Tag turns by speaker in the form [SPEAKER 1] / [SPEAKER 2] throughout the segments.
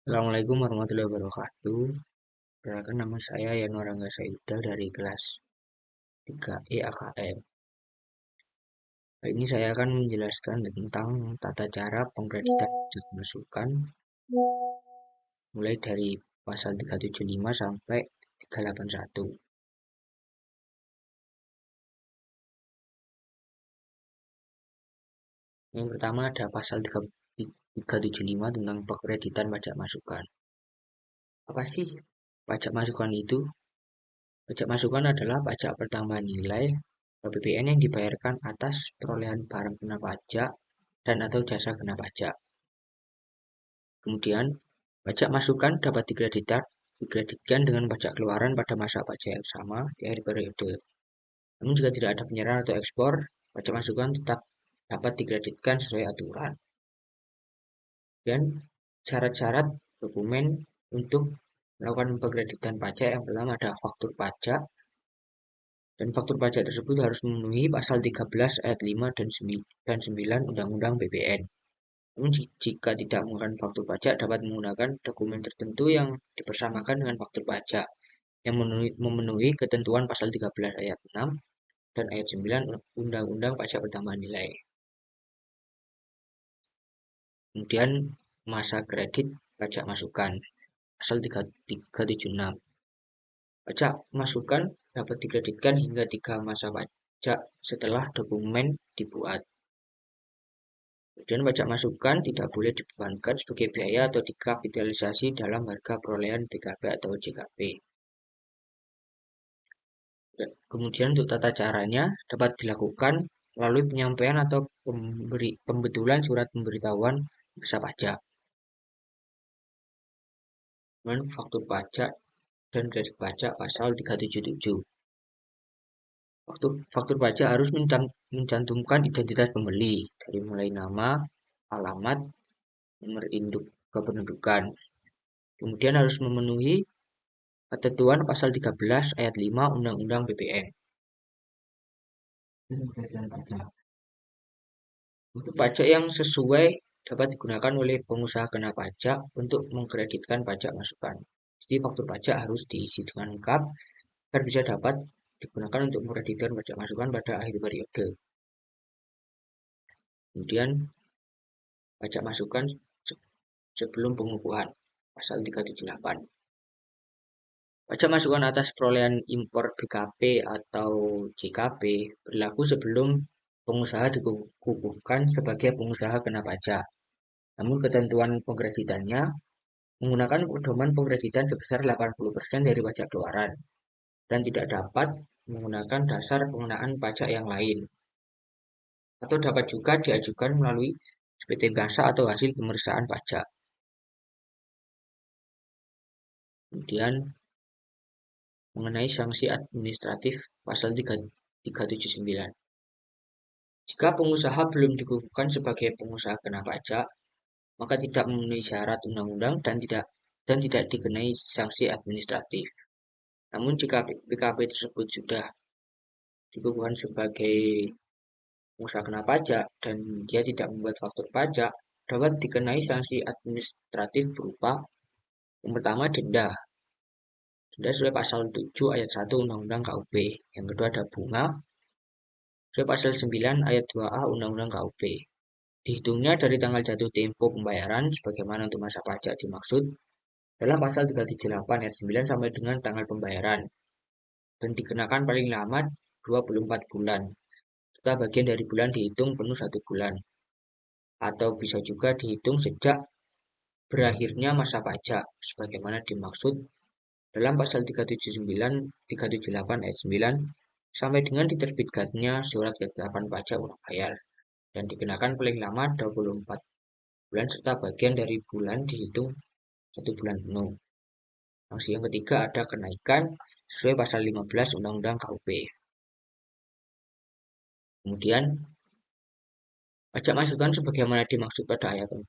[SPEAKER 1] Assalamualaikum warahmatullahi wabarakatuh. Perkenalkan nama saya Yanuar Rangga Sayuda dari kelas 3E AKM. Kali ini saya akan menjelaskan tentang tata cara pengkreditan pajak masukan mulai dari pasal 375 sampai 381. Yang pertama ada pasal 375 tentang pengkreditan pajak masukan. Apa sih pajak masukan itu? Pajak masukan adalah pajak pertambahan nilai atau PPN yang dibayarkan atas perolehan barang kena pajak dan atau jasa kena pajak. Kemudian, pajak masukan dapat dikreditkan dengan pajak keluaran pada masa pajak yang sama di akhir periode. Namun jika tidak ada penyerahan atau ekspor, pajak masukan tetap dapat dikreditkan sesuai aturan. Dan syarat-syarat dokumen untuk melakukan pengkreditan pajak yang pertama ada faktur pajak, dan faktur pajak tersebut harus memenuhi pasal 13 ayat 5 dan 9 Undang-Undang PPN. Namun jika tidak menggunakan faktur pajak, dapat menggunakan dokumen tertentu yang dipersamakan dengan faktur pajak yang memenuhi ketentuan pasal 13 ayat 6 dan ayat 9 Undang-Undang Pajak Pertambahan Nilai. Kemudian masa kredit pajak masukan pasal 376. Pajak masukan dapat dikreditkan hingga 3 masa pajak setelah dokumen dibuat. Kemudian pajak masukan tidak boleh dibebankan sebagai biaya atau dikapitalisasi dalam harga perolehan BKP atau JKP. Kemudian untuk tata caranya dapat dilakukan melalui penyampaian atau pembetulan surat pemberitahuan masa pajak, dengan faktur pajak dan kredit pajak pasal 377. Faktur pajak harus mencantumkan identitas pembeli dari mulai nama, alamat, nomor induk kependudukan. Kemudian harus memenuhi ketentuan pasal 13 ayat 5 Undang-Undang PPN. Untuk pajak yang sesuai dapat digunakan oleh pengusaha kena pajak untuk mengkreditkan pajak masukan. Jadi faktur pajak harus diisi dengan lengkap agar bisa dapat digunakan untuk mengkreditkan pajak masukan pada akhir periode. Kemudian pajak masukan sebelum pengukuhan pasal 378. Pajak masukan atas perolehan impor BKP atau JKP berlaku sebelum pengusaha dikukuhkan sebagai pengusaha kena pajak. Namun ketentuan pengkreditannya menggunakan pedoman pengkreditan sebesar 80% dari pajak keluaran dan tidak dapat menggunakan dasar pengenaan pajak yang lain, atau dapat juga diajukan melalui SPT biasa atau hasil pemeriksaan pajak. Kemudian mengenai sanksi administratif pasal 379. Jika pengusaha belum dikukuhkan sebagai pengusaha kena pajak, maka tidak memenuhi syarat undang-undang dan tidak dikenai sanksi administratif. Namun jika PKP tersebut sudah dikukuhkan sebagai pengusaha kena pajak dan dia tidak membuat faktur pajak, dapat dikenai sanksi administratif berupa yang pertama denda. Denda sesuai pasal 7 ayat 1 Undang-Undang KUP. Yang kedua ada bunga sesuai pasal 9 ayat 2A Undang-Undang KUP. Dihitungnya dari tanggal jatuh tempo pembayaran sebagaimana untuk masa pajak dimaksud dalam pasal 378 ayat 9 sampai dengan tanggal pembayaran dan dikenakan paling lama 24 bulan serta bagian dari bulan dihitung penuh 1 bulan atau bisa juga dihitung sejak berakhirnya masa pajak sebagaimana dimaksud dalam pasal 379 378 ayat 9 sampai dengan diterbitkannya surat ketetapan pajak urang bayar dan dikenakan paling lama 24 bulan serta bagian dari bulan dihitung 1 bulan penuh. Sanksi yang ketiga ada kenaikan sesuai pasal 15 Undang-Undang KUP. Kemudian pajak masukan sebagaimana dimaksud pada ayat 4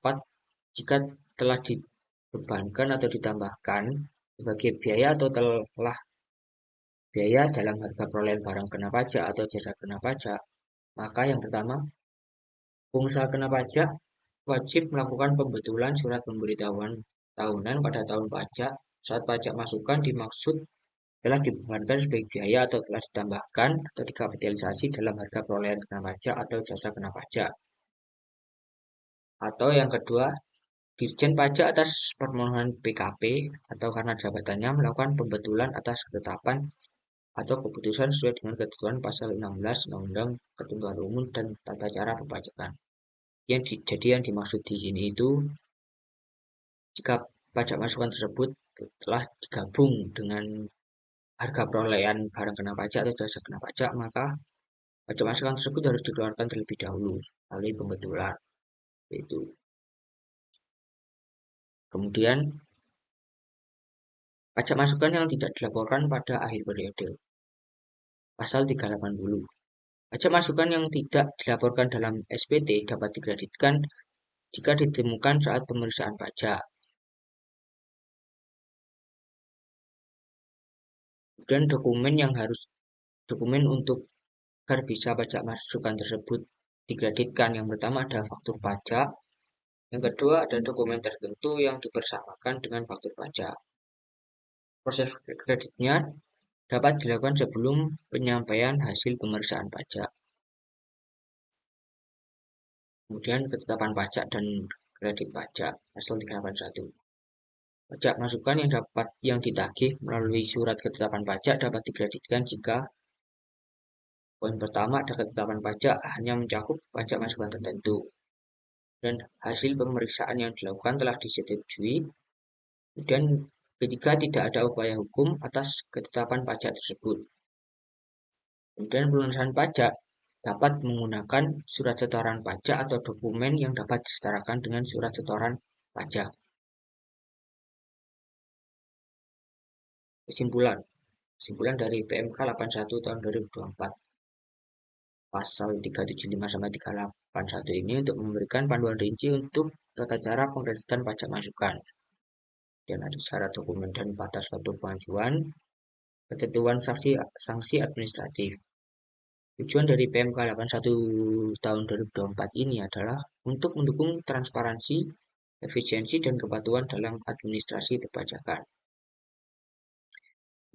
[SPEAKER 1] jika telah dibebankan atau ditambahkan sebagai biaya atau telah biaya dalam harga perolehan barang kena pajak atau jasa kena pajak, maka yang pertama, pengusaha kena pajak wajib melakukan pembetulan surat pemberitahuan tahunan pada tahun pajak. Saat pajak masukan dimaksud telah dibebankan sebagai biaya atau telah ditambahkan atau dikapitalisasi dalam harga perolehan kena pajak atau jasa kena pajak. Atau yang kedua, Dirjen Pajak atas permohonan PKP atau karena jabatannya melakukan pembetulan atas ketetapan atau keputusan sesuai dengan ketentuan pasal 16 Undang-Undang Ketentuan Umum dan Tata Cara Perpajakan. Jadi yang dimaksud di sini itu jika pajak masukan tersebut telah digabung dengan harga perolehan barang kena pajak atau jasa kena pajak, maka pajak masukan tersebut harus dikeluarkan terlebih dahulu melalui pembetulan. Itu. Kemudian pajak masukan yang tidak dilaporkan pada akhir periode. Pasal 380. Pajak masukan yang tidak dilaporkan dalam SPT dapat dikreditkan jika ditemukan saat pemeriksaan pajak. Kemudian dokumen untuk agar bisa pajak masukan tersebut dikreditkan. Yang pertama ada faktur pajak, yang kedua ada dokumen tertentu yang dipersamakan dengan faktur pajak. Proses kreditnya dapat dilakukan sebelum penyampaian hasil pemeriksaan pajak. Kemudian ketetapan pajak dan kredit pajak, pasal 381. Pajak masukan yang ditagih melalui surat ketetapan pajak dapat dikreditkan jika poin pertama ada ketetapan pajak hanya mencakup pajak masukan tertentu dan hasil pemeriksaan yang dilakukan telah disetujui. Kemudian ketiga, tidak ada upaya hukum atas ketetapan pajak tersebut. Kemudian pelunasan pajak dapat menggunakan surat setoran pajak atau dokumen yang dapat disetarakan dengan surat setoran pajak. Kesimpulan dari PMK 81 tahun 2024. Pasal 375 sampai 381 ini untuk memberikan panduan rinci untuk tata cara pengkreditan pajak masukan. Dan ada syarat dokumen dan batas waktu pengajuan, ketentuan sanksi administratif. Tujuan dari PMK 81 tahun 2024 ini adalah untuk mendukung transparansi, efisiensi, dan kepatuhan dalam administrasi perpajakan.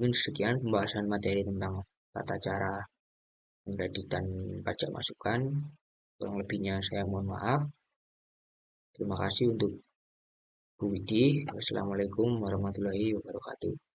[SPEAKER 1] Mungkin sekian pembahasan materi tentang tata cara pengkreditan pajak masukan. Kurang lebihnya saya mohon maaf. Terima kasih untuk Bu Widi. Wassalamualaikum warahmatullahi wabarakatuh.